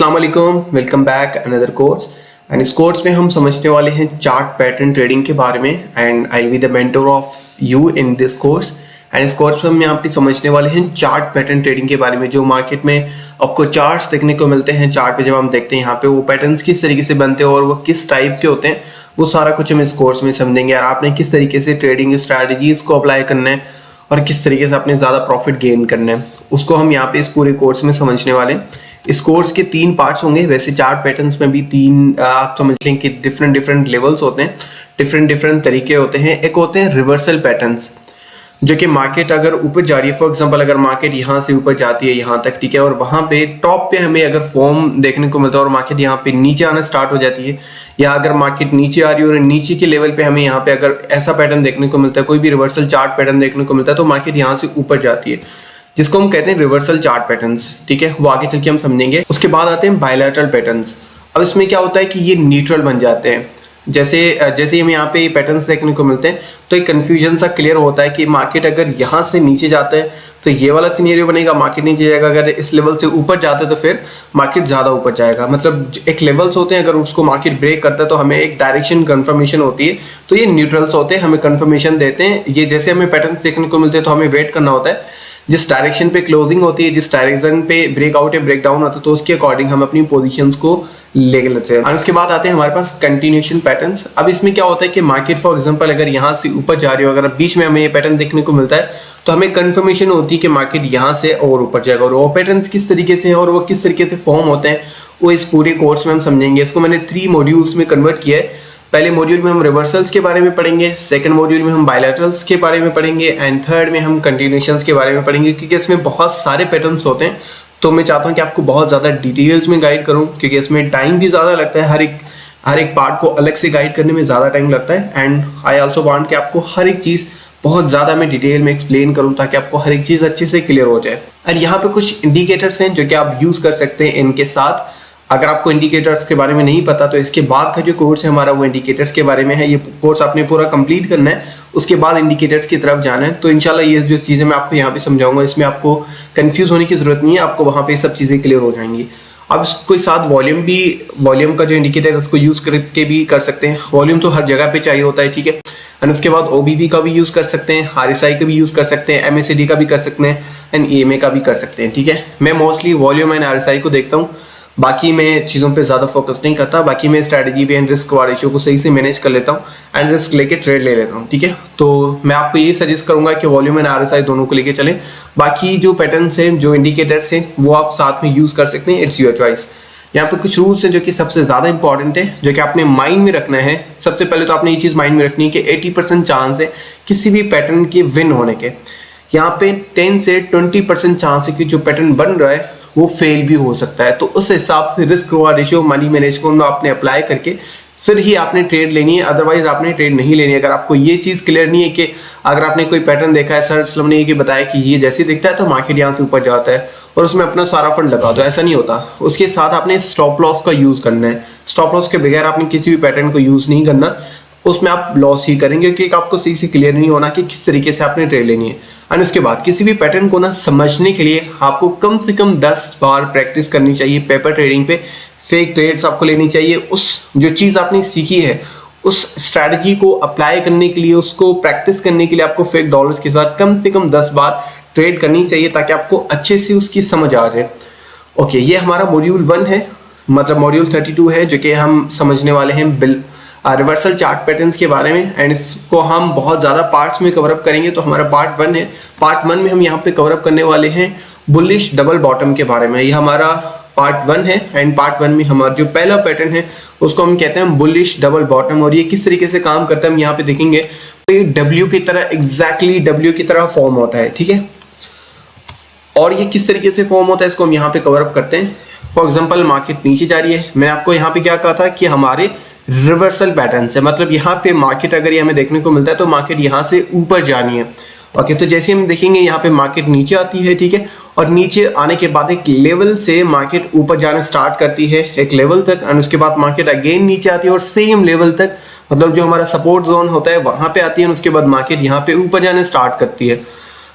अस्सलाम वालेकुम, welcome back another course. And इस कोर्स में हम समझने वाले हैं चार्ट पैटर्न ट्रेडिंग के बारे में। And I will be the mentor of you in this course. And इस कोर्स में हम यहाँ पे समझने वाले हैं चार्ट पैटर्न ट्रेडिंग के बारे में। जो मार्केट में आपको चार्ट्स देखने को मिलते हैं, चार्ट पे जब हम देखते हैं यहाँ पे वो पैटर्न्स किस तरीके से बनते हैं और वो किस टाइप के होते हैं, वो सारा कुछ हम इस कोर्स में समझेंगे। और आपने किस तरीके से ट्रेडिंग स्ट्रैटेजीज को अप्लाई करना है और किस तरीके से आपने ज़्यादा प्रॉफिट गेन करना है, उसको हम यहाँ पे इस पूरे कोर्स में समझने वाले हैं। इस कोर्स के 3 पार्ट्स होंगे। वैसे चार्ट पैटर्न्स में भी 3 आप समझ लें कि डिफरेंट लेवल्स होते हैं, डिफरेंट तरीके होते हैं। एक होते हैं रिवर्सल पैटर्न्स, जो कि मार्केट अगर ऊपर जा रही है, फॉर एग्जांपल अगर मार्केट यहाँ से ऊपर जाती है यहाँ तक, ठीक है, और वहाँ पे टॉप पे हमें अगर फॉर्म देखने को मिलता है और मार्केट यहाँ पे नीचे आना स्टार्ट हो जाती है, या अगर मार्केट नीचे आ रही है और नीचे के लेवल पे हमें यहाँ पे अगर ऐसा पैटर्न देखने को मिलता है, कोई भी रिवर्सल चार्ट पैटर्न देखने को मिलता है, तो मार्केट यहाँ से ऊपर जाती है, जिसको हम कहते हैं रिवर्सल चार्ट पैटर्न्स। ठीक है, वो आगे चल के हम समझेंगे। उसके बाद आते हैं बायलैटरल पैटर्न्स। अब इसमें क्या होता है कि ये न्यूट्रल बन जाते हैं। जैसे हमें यहाँ पे पैटर्न्स देखने को मिलते हैं तो एक कंफ्यूजन सा क्लियर होता है कि मार्केट अगर यहाँ से नीचे जाता है तो ये वाला सिनेरियो बनेगा, मार्केट नीचे जाएगा। अगर इस लेवल से ऊपर जाता है तो फिर मार्केट ज़्यादा ऊपर जाएगा। मतलब एक लेवल्स होते हैं, अगर उसको मार्केट ब्रेक करता है तो हमें एक डायरेक्शन कंफर्मेशन होती है। तो ये न्यूट्रल्स होते हैं, हमें कंफर्मेशन देते हैं। ये जैसे हमें पैटर्न्स देखने को मिलते हैं तो हमें वेट करना होता है जिस डायरेक्शन पे क्लोजिंग होती है, जिस डायरेक्शन पे ब्रेकआउट या ब्रेकडाउन होता है, तो उसके अकॉर्डिंग हम अपनी पोजीशंस को ले लेते हैं। और उसके बाद आते हैं हमारे पास कंटिन्यूएशन पैटर्न्स। अब इसमें क्या होता है कि मार्केट फॉर एग्जांपल अगर यहाँ से ऊपर जा रही हो, अगर बीच में हमें ये पैटर्न देखने को मिलता है तो हमें कंफर्मेशन होती है कि मार्केट यहाँ से और ऊपर जाएगा। और वो पैटर्न्स किस तरीके से हैं और वो किस तरीके से फॉर्म होते हैं, वो इस पूरे कोर्स में हम समझेंगे। इसको मैंने 3 मॉड्यूल्स में कन्वर्ट किया है। पहले मॉड्यूल में हम रिवर्सल्स के बारे में पढ़ेंगे, सेकंड मॉड्यूल में हम बायलैटरल्स के बारे में पढ़ेंगे, एंड थर्ड में हम कंटिन्यूएशंस के बारे में पढ़ेंगे। क्योंकि इसमें बहुत सारे पैटर्न्स होते हैं, तो मैं चाहता हूं कि आपको बहुत ज़्यादा डिटेल्स में गाइड करूं, क्योंकि इसमें टाइम भी ज़्यादा लगता है। हर एक पार्ट को अलग से गाइड करने में ज़्यादा टाइम लगता है। एंड आई ऑल्सो वांट कि आपको हर एक चीज़ बहुत ज़्यादा मैं डिटेल में एक्सप्लेन करूं, ताकि आपको हर एक चीज़ अच्छे से क्लियर हो जाए। और यहाँ पे कुछ इंडिकेटर्स हैं जो कि आप यूज़ कर सकते हैं इनके साथ। अगर आपको इंडिकेटर्स के बारे में नहीं पता तो इसके बाद का जो कोर्स है हमारा वो इंडिकेटर्स के बारे में है। ये कोर्स आपने पूरा कंप्लीट करना है, उसके बाद इंडिकेटर्स की तरफ जाना है। तो इंशाल्लाह ये जो चीज़ें मैं आपको यहाँ पे समझाऊंगा, इसमें आपको कंफ्यूज होने की ज़रूरत नहीं है, आपको वहाँ पे सब चीज़ें क्लियर हो जाएंगी। अब इसके साथ वॉल्यूम का जो इंडिकेटर है उसको यूज़ करके भी कर सकते हैं। वॉल्यूम तो हर जगह पे चाहिए होता है, ठीक है। एंड उसके बाद OBV का भी यूज़ कर सकते हैं, RSI का भी यूज़ कर सकते हैं, MACD का भी कर सकते हैं, एंड EMA का भी कर सकते हैं, ठीक है। मैं मोस्टली वॉल्यूम एंड RSI को देखता हूँ, बाकी मैं चीज़ों पे ज़्यादा फोकस नहीं करता। बाकी मैं स्ट्रैटेजी पे एंड रिस्क वाले रेशियो को सही से मैनेज कर लेता हूँ एंड रिस्क लेके ट्रेड ले लेता हूँ, ठीक है। तो मैं आपको ये सजेस्ट करूँगा कि वॉल्यूम एंड RSI दोनों को लेके चलें। बाकी जो पैटर्न्स हैं, जो इंडिकेटर्स हैं, वो आप साथ में यूज़ कर सकते हैं, इट्स योर चॉइस। यहाँ पे कुछ रूल्स हैं जो कि सबसे ज़्यादा इंपॉर्टेंट है, जो कि आपने माइंड में रखना है। सबसे पहले तो आपने ये चीज़ माइंड में रखनी है कि 80% चांस है किसी भी पैटर्न के विन होने के। यहाँ पे 10 से 20% चांस है कि जो पैटर्न बन रहा है वो फेल भी हो सकता है। तो उस हिसाब से risk reward ratio, money management आपने अप्लाई करके फिर ही आपने ट्रेड लेनी है, अदरवाइज आपने ट्रेड नहीं लेनी है। अगर आपको ये चीज़ क्लियर नहीं है कि अगर आपने कोई पैटर्न देखा है, सर सलम ने ये बताया कि ये जैसे दिखता है तो मार्केट यहाँ से ऊपर जाता है और उसमें अपना सारा फंड लगा दो, ऐसा नहीं होता। उसके साथ आपने स्टॉप लॉस का यूज़ करना है। स्टॉप लॉस के बगैर आपने किसी भी पैटर्न को यूज़ नहीं करना, उसमें आप लॉस ही करेंगे, क्योंकि आपको सही से क्लियर नहीं होना कि किस तरीके से आपने ट्रेड लेनी है। एंड इसके बाद किसी भी पैटर्न को ना समझने के लिए आपको कम से कम 10 बार प्रैक्टिस करनी चाहिए पेपर ट्रेडिंग पे। फेक ट्रेड्स आपको लेनी चाहिए। उस जो चीज़ आपने सीखी है उस स्ट्रैटेजी को अप्लाई करने के लिए, उसको प्रैक्टिस करने के लिए आपको फेक डॉलर्स के साथ कम से कम 10 बार ट्रेड करनी चाहिए, ताकि आपको अच्छे से उसकी समझ आ जाए। ओके, ये हमारा मॉड्यूल 1 है, मतलब मॉड्यूल 32 है, जो कि हम समझने वाले हैं रिवर्सल चार्ट पैटर्न्स के बारे में। एंड इसको हम बहुत ज़्यादा पार्ट्स में कवर अप करेंगे। तो हमारा पार्ट 1 है। पार्ट 1 में हम यहाँ पे कवर अप करने वाले हैं बुलिश डबल बॉटम के बारे में। ये हमारा पार्ट 1 है। एंड पार्ट 1 में हमारा जो पहला पैटर्न है उसको हम कहते हैं बुलिश डबल बॉटम। और ये किस तरीके से काम करता है हम यहाँ पे देखेंगे। तो ये W की तरह, एग्जैक्टली W की तरह फॉर्म होता है, ठीक है। और ये किस तरीके से फॉर्म होता है इसको हम यहाँ पे कवर अप करते हैं। फॉर एग्जाम्पल मार्केट नीचे जा रही है, मैंने आपको यहाँ पे क्या कहा था कि हमारे रिवर्सल पैटर्न से, मतलब यहाँ पे मार्केट अगर ये हमें देखने को मिलता है तो मार्केट यहाँ से ऊपर जानी है। ओके, तो जैसे हम देखेंगे यहाँ पे मार्केट नीचे आती है, ठीक है, और नीचे आने के बाद एक लेवल से मार्केट ऊपर जाना स्टार्ट करती है एक लेवल तक, और उसके बाद मार्केट अगेन नीचे आती है और सेम लेवल तक, मतलब जो हमारा सपोर्ट जोन होता है वहां पे आती है। उसके बाद मार्केट यहाँ पे ऊपर जाने स्टार्ट करती है।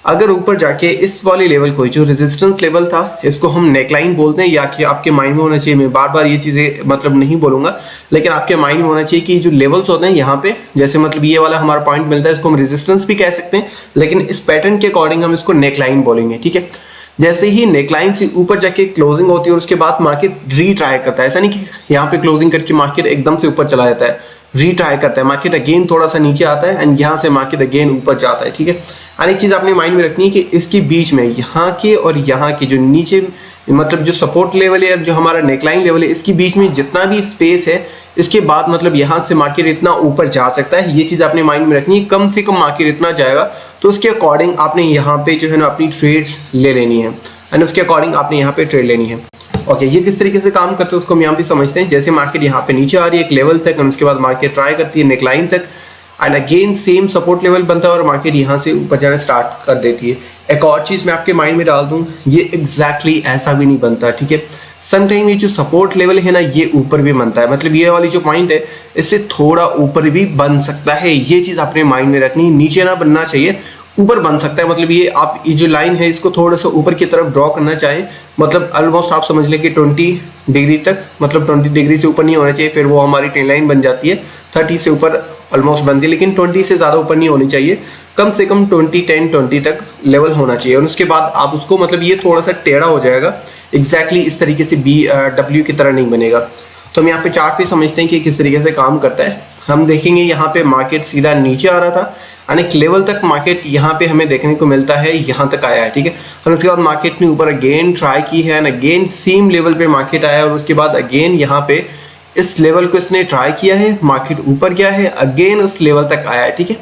अगर ऊपर जाके इस वाले लेवल को, जो रेजिस्टेंस लेवल था, इसको हम नेकलाइन बोलते हैं, या कि आपके माइंड में होना चाहिए, मैं बार बार ये चीज़ें मतलब नहीं बोलूंगा, लेकिन आपके माइंड में होना चाहिए कि जो लेवल्स होते हैं यहाँ पे, जैसे मतलब ये वाला हमारा पॉइंट मिलता है, इसको हम रेजिस्टेंस भी कह सकते हैं, लेकिन इस पैटर्न के अकॉर्डिंग हम इसको नेकलाइन बोलेंगे, ठीक है। जैसे ही नेकलाइन से ऊपर जाके क्लोजिंग होती है और उसके बाद मार्केट रीट्राई करता है, ऐसा नहीं कि यहाँ पे क्लोजिंग करके मार्केट एकदम से ऊपर चला जाता है, रीट्राई करता है, मार्केट अगेन थोड़ा सा नीचे आता है एंड यहाँ से मार्केट अगेन ऊपर जाता है, ठीक है। और एक चीज़ आपने माइंड में रखनी है कि इसके बीच में यहाँ के और यहाँ के जो नीचे मतलब जो सपोर्ट लेवल है, जो हमारा नेकलाइन लेवल है, इसके बीच में जितना भी स्पेस है, इसके बाद मतलब यहाँ से मार्केट इतना ऊपर जा सकता है, ये चीज़ आपने माइंड में रखनी है। कम से कम मार्केट इतना जाएगा, तो उसके अकॉर्डिंग आपने यहाँ पे जो है ना अपनी ट्रेड्स ले लेनी है एंड उसके अकॉर्डिंग आपने यहाँ पे ट्रेड लेनी है। ओके, ये किस तरीके से काम करते हैं उसको हम यहाँ पे समझते हैं। जैसे मार्केट यहाँ पे नीचे आ रही है एक लेवल तक, और उसके बाद मार्केट ट्राई करती है नेकलाइन तक, and again same support level बनता है और मार्केट यहाँ से ऊपर जाना स्टार्ट कर देती है। एक और चीज़ मैं आपके माइंड में डाल दूँ, ये एग्जैक्टली ऐसा भी नहीं बनता, ठीक है। समटाइम ये जो सपोर्ट लेवल है ना, ये ऊपर भी बनता है, मतलब ये वाली जो पॉइंट है इससे थोड़ा ऊपर भी बन सकता है, ये चीज़ अपने माइंड में रखनी, नीचे ना बनना चाहिए, ऊपर बन सकता है। मतलब ये आप ये जो लाइन है इसको थोड़ा सा ऊपर की तरफ ड्रॉ करना चाहें, मतलब ऑलमोस्ट आप समझ लें कि 20 डिग्री तक, मतलब 20 डिग्री से ऊपर नहीं होना चाहिए, फिर वो हमारी ट्रेन लाइन बन जाती है। 30 से ऊपर ऑलमोस्ट बनती है, लेकिन 20 से ज़्यादा ऊपर नहीं होनी चाहिए, कम से कम 20 तक लेवल होना चाहिए। और उसके बाद आप उसको मतलब ये थोड़ा सा टेढ़ा हो जाएगा, एग्जैक्टली इस तरीके से डब्ल्यू की तरह नहीं बनेगा। तो हम यहाँ पे चार्ट पे समझते हैं कि किस तरीके से काम करता है। हम देखेंगे यहाँ पे मार्केट सीधा नीचे आ रहा था, अनेक लेवल तक मार्केट यहाँ पे हमें देखने को मिलता है, यहाँ तक आया है, ठीक है। और उसके बाद मार्केट ने ऊपर अगेन ट्राई की है एंड अगेन सेम लेवल पे मार्केट आया, और उसके बाद अगेन यहाँ पे इस लेवल को इसने ट्राई किया है, मार्केट ऊपर गया है, अगेन उस लेवल तक आया है, ठीक है।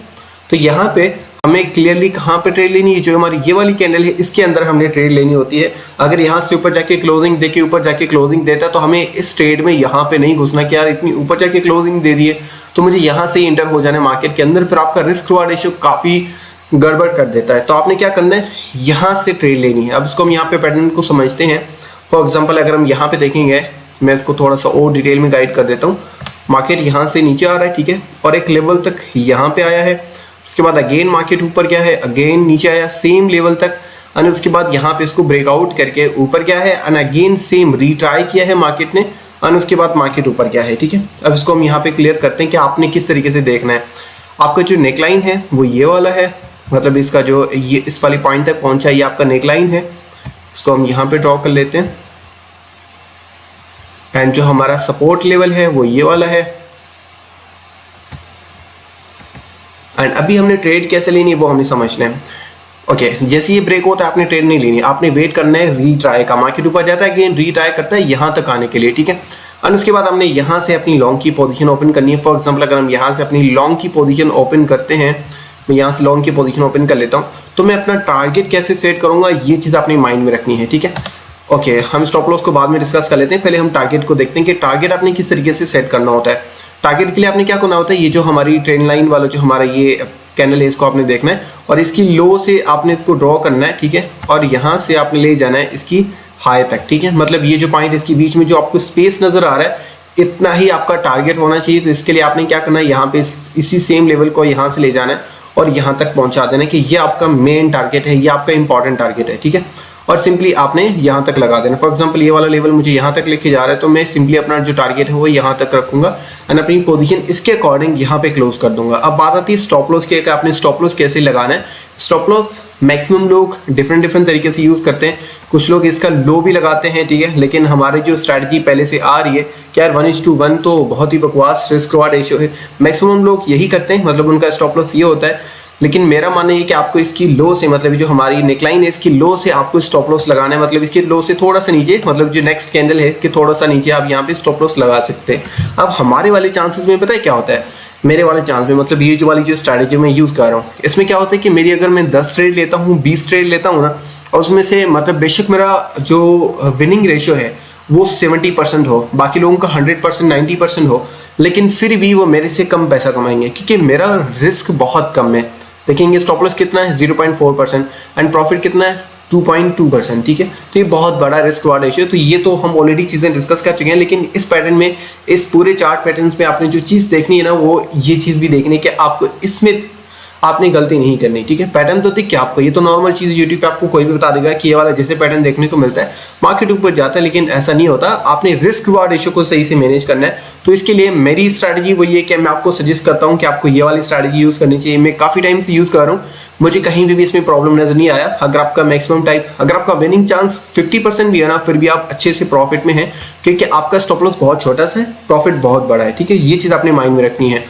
तो यहाँ पे हमें क्लियरली कहाँ पे ट्रेड लेनी है, जो हमारी ये वाली कैंडल है इसके अंदर हमने ट्रेड लेनी होती है। अगर यहाँ से ऊपर जाके क्लोजिंग देके ऊपर जाके क्लोजिंग देता है, तो हमें इस ट्रेड में यहाँ पे नहीं घुसना कि यार इतनी ऊपर जाके क्लोजिंग दे दी है तो मुझे यहाँ से इंटर हो जाना है मार्केट के अंदर, फिर आपका रिस्क रिवार्ड रेशियो काफ़ी गड़बड़ कर देता है। तो आपने क्या करना है, यहाँ से ट्रेड लेनी है। अब इसको हम यहाँ पे पैटर्न को समझते हैं। फॉर एग्जाम्पल अगर हम यहाँ पे देखेंगे, मैं इसको थोड़ा सा और डिटेल में गाइड कर देता हूँ। मार्केट यहाँ से नीचे आ रहा है, ठीक है, और एक लेवल तक यहाँ पे आया है, उसके बाद अगेन मार्केट ऊपर गया है, अगेन नीचे आया सेम लेवल तक, और उसके बाद यहाँ पे इसको ब्रेकआउट करके ऊपर गया है, एंड अगेन सेम रीट्राई किया है मार्केट ने, और उसके बाद मार्केट ऊपर गया है, ठीक है। अब इसको हम यहाँ पे क्लियर करते हैं कि आपने किस तरीके से देखना है। आपका जो नेकलाइन है वो ये वाला है, मतलब इसका जो ये इस वाली पॉइंट तक पहुंचा ये आपका नेकलाइन है, इसको हम यहाँ पे ड्रॉ कर लेते हैं। एंड जो हमारा सपोर्ट लेवल है वो ये वाला है। एंड अभी हमने ट्रेड कैसे लेनी है वो हमें समझना है। ओके, जैसे ये ब्रेक होता है आपने ट्रेड नहीं लेनी, आपने वेट करना है रीट्राई का। मार्केट ऊपर जाता है, अगेन रीट्राई करता है यहाँ तक आने के लिए, ठीक है। और उसके बाद हमने यहाँ से अपनी लॉन्ग की पोजीशन ओपन करनी है। फॉर एग्जांपल अगर हम यहाँ से अपनी लॉन्ग की पोजीशन ओपन करते हैं, मैं यहाँ से लॉन्ग की पोजीशन ओपन कर लेता हूँ, तो मैं अपना टारगेट कैसे सेट करूँगा ये चीज़ अपने माइंड में रखनी है, ठीक है। ओके, हम स्टॉप लॉस को बाद में डिस्कस कर लेते हैं, पहले हम टारगेट को देखते हैं कि टारगेट आपने किस तरीके से सेट करना होता है। टारगेट के लिए आपने क्या करना होता है, ये जो हमारी ट्रेंड लाइन वाला जो हमारा ये कैंडल है इसको आपने देखना है, और इसकी लो से आपने इसको ड्रॉ करना है, ठीक है, और यहाँ से आपने ले जाना है इसकी हाई तक, ठीक है। मतलब ये जो पॉइंट इसके बीच में जो आपको स्पेस नजर आ रहा है, इतना ही आपका टारगेट होना चाहिए। तो इसके लिए आपने क्या करना है, यहाँ पे इसी सेम लेवल को यहाँ से ले जाना है और यहाँ तक पहुँचा देना है कि ये आपका मेन टारगेट है, ये आपका इंपॉर्टेंट टारगेट है, ठीक है। और सिंपली आपने यहाँ तक लगा देना। फॉर एग्जांपल ये वाला लेवल मुझे यहाँ तक लेके जा रहा है, तो मैं सिंपली अपना जो टारगेट है वो यहाँ तक रखूंगा एंड अपनी पोजीशन इसके अकॉर्डिंग यहाँ पे क्लोज कर दूंगा। अब बात आती है स्टॉप लॉस की, आपने स्टॉप लॉस कैसे लगाना है। स्टॉप लॉस मैक्सिमम लोग डिफरेंट तरीके से यूज़ करते हैं। कुछ लोग इसका लो भी लगाते हैं, ठीक है, लेकिन हमारी जो स्ट्रैटेजी पहले से आ रही है कि यार 1:1 तो बहुत ही बकवास रिस्क रिवार्ड रेशियो है, मैक्सिमम लोग यही करते हैं, मतलब उनका स्टॉप लॉस ये होता है। लेकिन मेरा मानना है कि आपको इसकी लो से, मतलब जो हमारी नेकलाइन है इसकी लो से आपको स्टॉप लॉस लगाना है, मतलब इसके लो से थोड़ा सा नीचे, मतलब जो नेक्स्ट कैंडल है इसके थोड़ा सा नीचे आप यहाँ पे स्टॉप लॉस लगा सकते हैं। अब हमारे वाले चांसेस में पता है क्या होता है, मेरे वाले चांस में, मतलब ये जो वाली जो स्ट्रैटेजी मैं यूज़ कर रहा हूँ, इसमें क्या होता है कि मेरी अगर मैं 10 ट्रेड लेता हूँ, 20 ट्रेड लेता हूँ ना, और उसमें से मतलब बेशक मेरा जो विनिंग रेशियो है वो 70% हो, बाकी लोगों का 100% 90% हो, लेकिन फिर भी वो मेरे से कम पैसा कमाएंगे क्योंकि मेरा रिस्क बहुत कम है। देखेंगे स्टॉप लॉस कितना है 0.4% एंड प्रॉफिट कितना है 2.2%, ठीक है। तो ये बहुत बड़ा रिस्क रिवार्ड रेशियो। तो ये तो हम ऑलरेडी चीज़ें डिस्कस कर चुके हैं, लेकिन इस पैटर्न में, इस पूरे चार्ट पैटर्न्स में आपने जो चीज़ देखनी है ना, वो ये चीज़ भी देखनी है कि आपको इसमें आपने गलती नहीं करनी, ठीक है। पैटर्न तो दिख गया आपको, ये तो नॉर्मल चीज़, यूट्यूब पे आपको कोई भी बता देगा कि ये वाला जैसे पैटर्न देखने को मिलता है मार्केट ऊपर जाता है, लेकिन ऐसा नहीं होता। आपने रिस्क रिवार्ड रेशियो को सही से मैनेज करना है। तो इसके लिए मेरी स्ट्रैटेजी वही है कि मैं आपको सजेस्ट करता हूँ कि आपको ये वाली स्ट्रैटेजी यूज़ करनी चाहिए। मैं काफ़ी टाइम से यूज़ कर रहा हूँ, मुझे कहीं भी इसमें प्रॉब्लम नजर नहीं आया। अगर आपका मैक्सिमम टाइप, अगर आपका विनिंग चांस 50% भी है ना, फिर भी आप अच्छे से प्रॉफिट में हैं, क्योंकि आपका स्टॉप लॉस बहुत छोटा सा है, प्रॉफिट बहुत बड़ा है, ठीक है। ये चीज़ आपने माइंड में रखनी है।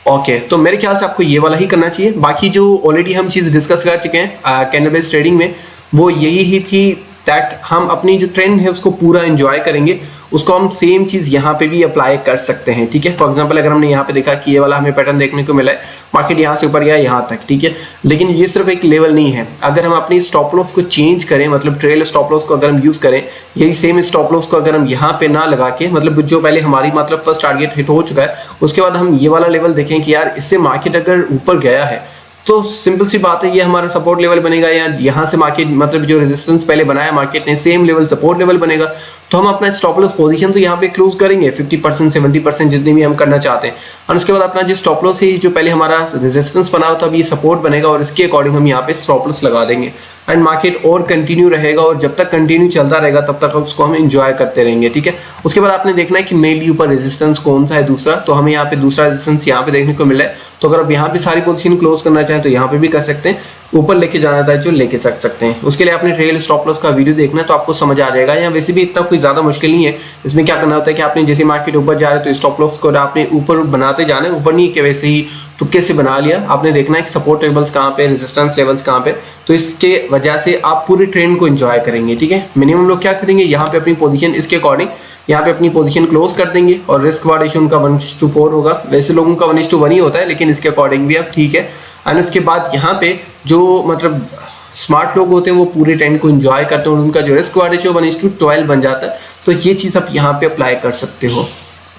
ओके, तो मेरे ख्याल से आपको ये वाला ही करना चाहिए। बाकी जो ऑलरेडी हम चीज़ डिस्कस कर चुके हैं कैंडल बेस्ड ट्रेडिंग में, वो यही ही थी दैट हम अपनी जो ट्रेंड है उसको पूरा एंजॉय करेंगे, उसको हम सेम चीज़ यहाँ पे भी अप्लाई कर सकते हैं, ठीक है। फॉर एग्जांपल अगर हमने यहाँ पे देखा कि ये वाला हमें पैटर्न देखने को मिला है, मार्केट यहाँ से ऊपर गया यहाँ तक, ठीक है, लेकिन ये सिर्फ एक लेवल नहीं है। अगर हम अपनी स्टॉप लॉस को चेंज करें, मतलब ट्रेल स्टॉप लॉस को अगर हम यूज़ करें, यही सेम स्टॉप लॉस को अगर हम यहाँ पे ना लगा के, मतलब जो पहले हमारी मतलब फर्स्ट टारगेट हिट हो चुका है, उसके बाद हम ये वाला लेवल देखें कि यार इससे मार्केट अगर ऊपर गया है तो सिंपल सी बात है ये हमारा सपोर्ट लेवल बनेगा, या यहाँ से मार्केट मतलब जो रेजिस्टेंस पहले बनाया मार्केट ने, सेम लेवल सपोर्ट लेवल बनेगा। तो हम अपना स्टॉप लॉस पोजीशन तो यहाँ पे क्लोज करेंगे 50% 70% जितनी भी हम करना चाहते हैं, और उसके बाद अपना जो स्टॉप लॉस है जो पहले हमारा रेजिस्टेंस बना हो तो अब ये सपोर्ट बनेगा, और इसके अकॉर्डिंग हम यहाँ पे स्टॉप लॉस लगा देंगे। एंड मार्केट और कंटिन्यू रहेगा, और जब तक कंटिन्यू चलता रहेगा तब तक उसको हम एंजॉय करते रहेंगे, ठीक है। उसके बाद आपने देखना है कि मेनली ऊपर रेजिस्टेंस कौन सा है दूसरा, तो हमें यहाँ पे दूसरा रेजिस्टेंस यहाँ पे देखने को मिला है। तो अगर आप यहाँ पे सारी पोजीशन क्लोज करना चाहें तो यहाँ पे भी कर सकते हैं, ऊपर लेके जाना था जो लेके सकते हैं। उसके लिए आपने ट्रेल स्टॉप लॉस का वीडियो देखना है तो आपको समझ आ जाएगा। या वैसे भी इतना कोई ज़्यादा मुश्किल नहीं है। इसमें क्या करना होता है कि आपने जैसे मार्केट ऊपर जा रहे हैं तो स्टॉप लॉस को आपने ऊपर बनाते जाना है, ऊपर नहीं कि वैसे ही तुक्के से बना लिया। आपने देखना है कि सपोर्ट लेवल्स कहाँ पे, रेजिस्टेंस लेवल्स कहाँ पे, तो इसके वजह से आप पूरी ट्रेंड को एंजॉय करेंगे, ठीक है। मिनिमम लोग क्या करेंगे, यहाँ पे अपनी पोजीशन इसके अकॉर्डिंग यहाँ पे अपनी पोजीशन क्लोज कर देंगे, और रिस्क वार्ड रेशियो उनका 1:4 होगा। वैसे लोगों का 1:1 ही होता है, लेकिन इसके अकॉर्डिंग भी आप ठीक है। एंड उसके बाद यहाँ पे जो मतलब स्मार्ट लोग होते हैं वो पूरे ट्रेंड को एंजॉय करते हैं, और उनका जो रिस्क वार्ड रेशियो 1:12 बन जाता है। तो ये चीज़ आप यहाँ पे अप्लाई कर सकते हो।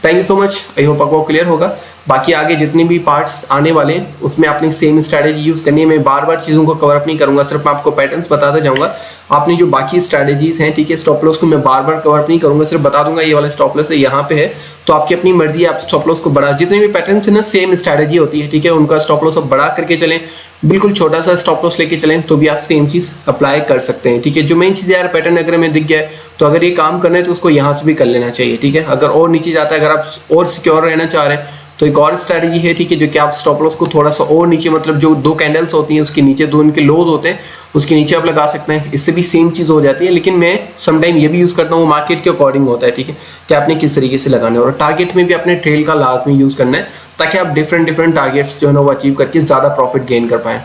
Thank you so much, I hope आपको क्लियर होगा। बाकी आगे जितने भी पार्ट्स आने वाले हैं उसमें आपने सेम स्ट्रैटेजी यूज़ करनी है। मैं बार बार चीज़ों को कवर अप नहीं करूँगा, सिर्फ मैं आपको पैटर्न्स बताता जाऊँगा। आपने जो बाकी स्ट्रैटेजीज हैं, ठीक है, स्टॉप लॉस को मैं बार बार कवर अप नहीं करूँगा, सिर्फ बता दूंगा ये वाला स्टॉप लॉस है यहाँ पे है, तो आपकी अपनी मर्जी है, आप स्टॉप लॉस को बढ़ा, जितने भी पैटर्न्स है ना सेम स्ट्रैटेजी होती है, ठीक है, उनका स्टॉप लॉस आप बढ़ा करके चलें, बिल्कुल छोटा सा स्टॉप लॉस लेके चलें तो भी आप सेम चीज़ अप्लाई कर सकते हैं, ठीक है। जो मेन चीज़ यार पैटर्न अगर हमें दिख गया है तो अगर ये काम करना है तो उसको यहाँ से भी कर लेना चाहिए, ठीक है। अगर और नीचे जाता है, अगर आप और सिक्योर रहना चाह रहे हैं तो एक और स्ट्रैटेजी है, ठीक है, जो कि आप स्टॉप लॉस को थोड़ा सा और नीचे, मतलब जो 2 कैंडल्स होती हैं उसके नीचे 2 इनके लोज होते हैं उसके नीचे आप लगा सकते हैं, इससे भी सेम चीज़ हो जाती है। लेकिन मैं समटाइम ये भी यूज़ करता हूँ, मार्केट के अकॉर्डिंग होता है, ठीक है, कि आपने किस तरीके से लगाना है। और टारगेट में भी अपने ट्रेल का लाजमी यूज़ करना है ताकि आप डिफरेंट टारगेट्स जो है ना वो अचीव करके ज़्यादा प्रॉफिट गेन कर पाएँ।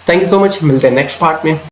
थैंक यू सो मच, मिलते हैं नेक्स्ट पार्ट में।